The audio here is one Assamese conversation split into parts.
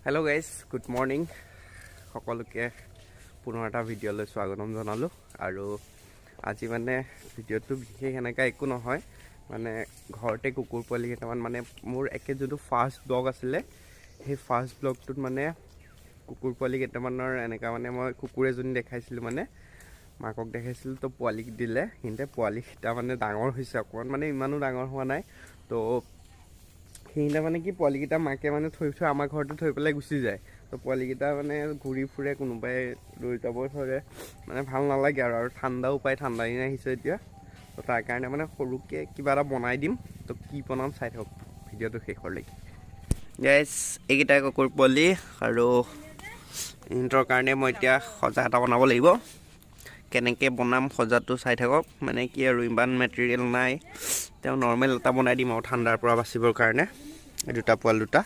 Hello guys, good morning. সকলোকে পুনৰ এটা ভিডিঅ'লৈ স্বাগতম জনালো আৰু আজি মানে ভিডিঅ'টো বিশেষ এনেকা একো নহয় মানে ঘৰতে কুকুৰ পোৱালি কেইটামান মানে মোৰ একে যোনটো ফাৰ্ষ্ট ব্লগ আছিলে সেই ফাৰ্ষ্ট ব্লগটোত মানে কুকুৰ পোৱালি কেইটামানৰ এনেকা মানে মই কুকুৰ এজনী দেখাইছিলোঁ মানে মাকক দেখাইছিলোঁ তো পোৱালি দিলে কিন্তু পোৱালিটা মানে ডাঙৰ হৈছে অকমান মানে ইমানো ডাঙৰ হোৱা নাই তো সেইটা মানে কি পোৱালিকেইটা মাকে মানে থৈ আমাৰ ঘৰতে থৈ পেলাই গুচি যায় তো পোৱালিকেইটা মানে ঘূৰি ফুৰে কোনোবাই লৈ যাব ধৰে মানে ভাল নালাগে আৰু ঠাণ্ডাও পায় ঠাণ্ডা দিন আহিছে এতিয়া তো তাৰ কাৰণে মানে সৰুকৈ কিবা এটা বনাই দিম তো কি বনাম চাই থাকক ভিডিঅ'টো শেষলৈকে গাইজ এইকেইটা কুকুৰ পোৱালি আৰু ইহঁতৰ কাৰণে মই এতিয়া সজা এটা বনাব লাগিব কেনেকৈ বনাম সজাটো চাই থাকক মানে কি আৰু ইমান মেটেৰিয়েল নাই তেওঁ নৰ্মেল এটা বনাই দিম আৰু ঠাণ্ডাৰ পৰা বাচিবৰ কাৰণে এই দুটা পোৱাল দুটা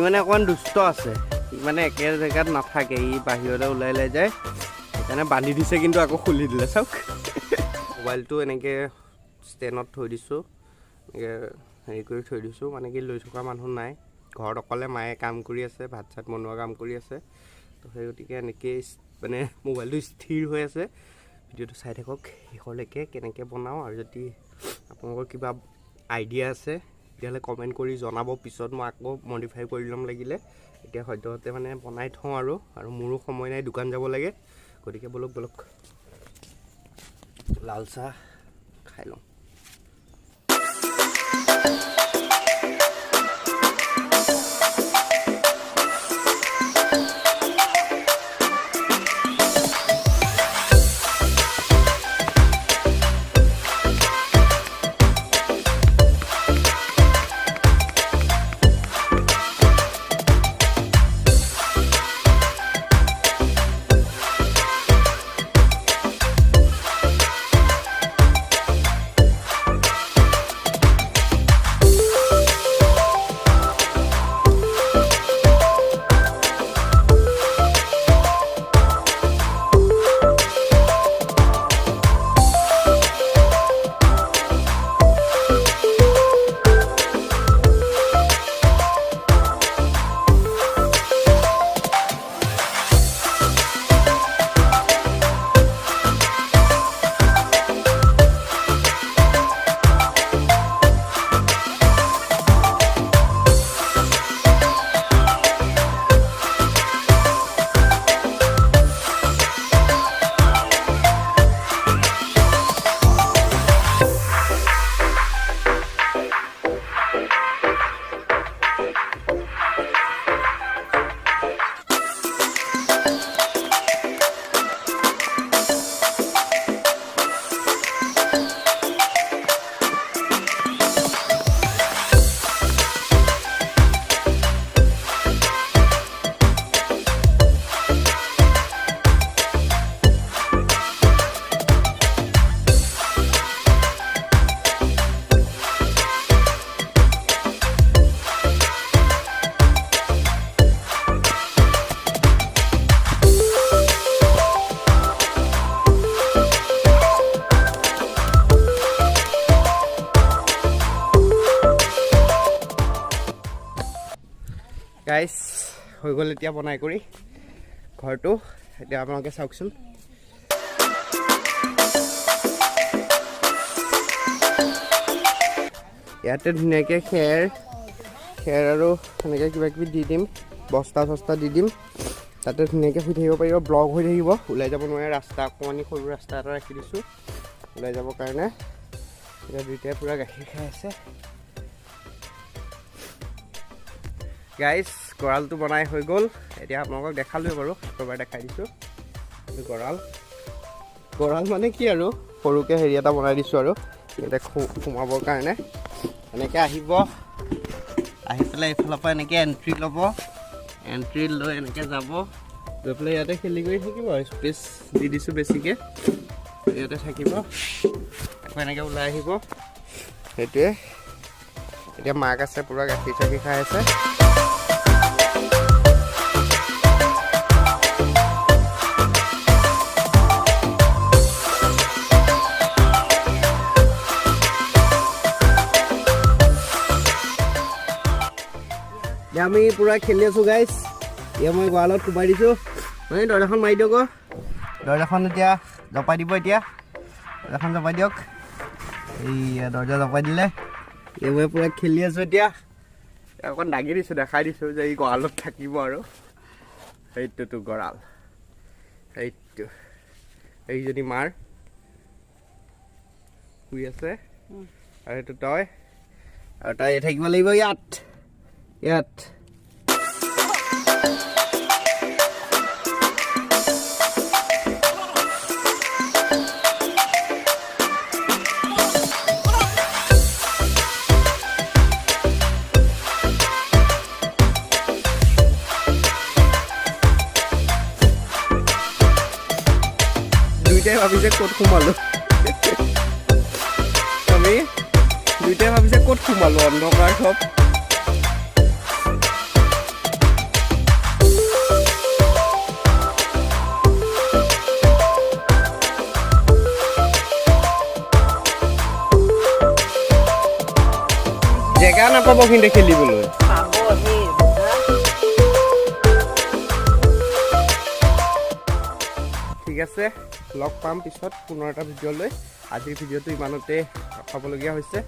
মানে অকমান দুষ্ট আছে মানে একে জেগাত নাথাকে ই বাহিৰলৈ ওলাই যায় সেইকাৰণে বান্ধি দিছে কিন্তু আকৌ খুলি দিলে চাওক মোবাইলটো এনেকৈ ষ্টেণ্ডত থৈ দিছোঁ এনেকৈ হেৰি কৰি থৈ দিছোঁ মানে কি লৈ থকা মানুহ নাই ঘৰত অকলে মায়ে কাম কৰি আছে ভাত চাত বনোৱা কাম কৰি আছে তো সেই গতিকে এনেকৈ মানে মোবাইলটো স্থিৰ হৈ আছে ভিডিঅ'টো চাই থাকক শেষলৈকে কেনেকৈ বনাওঁ আৰু যদি আপোনালোকৰ কিবা আইডিয়া আছে তেতিয়াহ'লে কমেণ্ট কৰি জনাব পিছত মই আকৌ মডিফাই কৰি ল'ম লাগিলে এতিয়া সদ্যহতে মানে বনাই থওঁ আৰু মোৰো সময় নাই দোকান যাব লাগে গতিকে বলক লাল চাহ খাই লওঁ গাইজ হৈ গ'ল এতিয়া বনাই কৰি ঘৰটো এতিয়া আপোনালোকে চাওকচোন ইয়াতে ধুনীয়াকৈ খেৰ আৰু এনেকৈ কিবা কিবি দি দিম বস্তা চস্তা দি দিম তাতে ধুনীয়াকৈ শুই থাকিব পাৰিব, ব্লক হৈ থাকিব, ওলাই যাব নোৱাৰে। ৰাস্তা অকণমানি সৰু ৰাস্তা এটা ৰাখি দিছোঁ ওলাই যাবৰ কাৰণে। এতিয়া দুইটাই পূৰা গাখীৰ খাই আছে। গাইজ গঁৰালটো বনাই হৈ গ'ল। এতিয়া আপোনালোকক দেখালোৱে বাৰু, এবাৰ দেখাই দিছোঁ। গঁৰাল মানে কি আৰু সৰুকৈ হেৰি এটা বনাই দিছোঁ আৰু ইয়াতে সোমাবৰ কাৰণে। এনেকৈ আহিব, আহি পেলাই এইফালৰ পৰা এনেকৈ এণ্ট্ৰি ল'ব, এণ্ট্ৰি লৈ এনেকৈ যাব, গৈ পেলাই ইয়াতে খেলি কৰি থাকিব। স্পেচ দি দিছোঁ বেছিকৈ, ইয়াতে থাকিব। আকৌ এনেকৈ ওলাই আহিব, সেইটোৱে। এতিয়া মাক আছে পূৰা গাখীৰ চাখীৰ খাই আছে। এতিয়া আমি পূৰা খেলি আছোঁ গাইজ। এতিয়া মই গঁৰালত সোমাই দিছোঁ। মানে দৰ্জাখন মাৰি দিয়ক, দৰ্জাখন এতিয়া জপাই দিব। এতিয়া দৰ্জাখন জপাই দিয়ক। এইয়া দৰ্জা জপাই দিলে। এই মই পূৰা খেলি আছোঁ। এতিয়া অকণ দাগি দিছোঁ, দেখাই দিছোঁ যে এই গঁৰালত থাকিব আৰু। সেইটোতো গঁৰাল, সেইটো এইজনী মাৰ শুই আছে, আৰু সেইটো তই, আৰু তাই থাকিব লাগিব ইয়াত। দুইটাই ভাবিছে ক'ত সোমালো, আমি দুইটাই ভাবিছে ক'ত সোমালো, অন্ধকাৰ চব। জেগা নাপাব কিন্তু খেলিবলৈ। ঠিক আছে, লগ পাম পিছত পুনৰ এটা ভিডিঅ' লৈ। আজিৰ ভিডিঅ'টো ইমানতে ৰখাবলগীয়া হৈছে।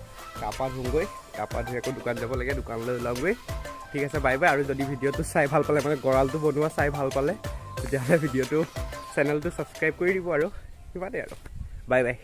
গা পা ধুওঁগৈ, গা পা ধুই আকৌ দোকান যাব লাগে, দোকানলৈ ওলাওঁগৈ। ঠিক আছে, বাই বাই। আৰু যদি ভিডিঅ'টো চাই ভাল পালে, মানে গঁৰালটো বনোৱা চাই ভাল পালে, তেতিয়াহ'লে চেনেলটো ছাবস্ক্ৰাইব কৰি দিব। আৰু সিমানেই আৰু, বাই বাই।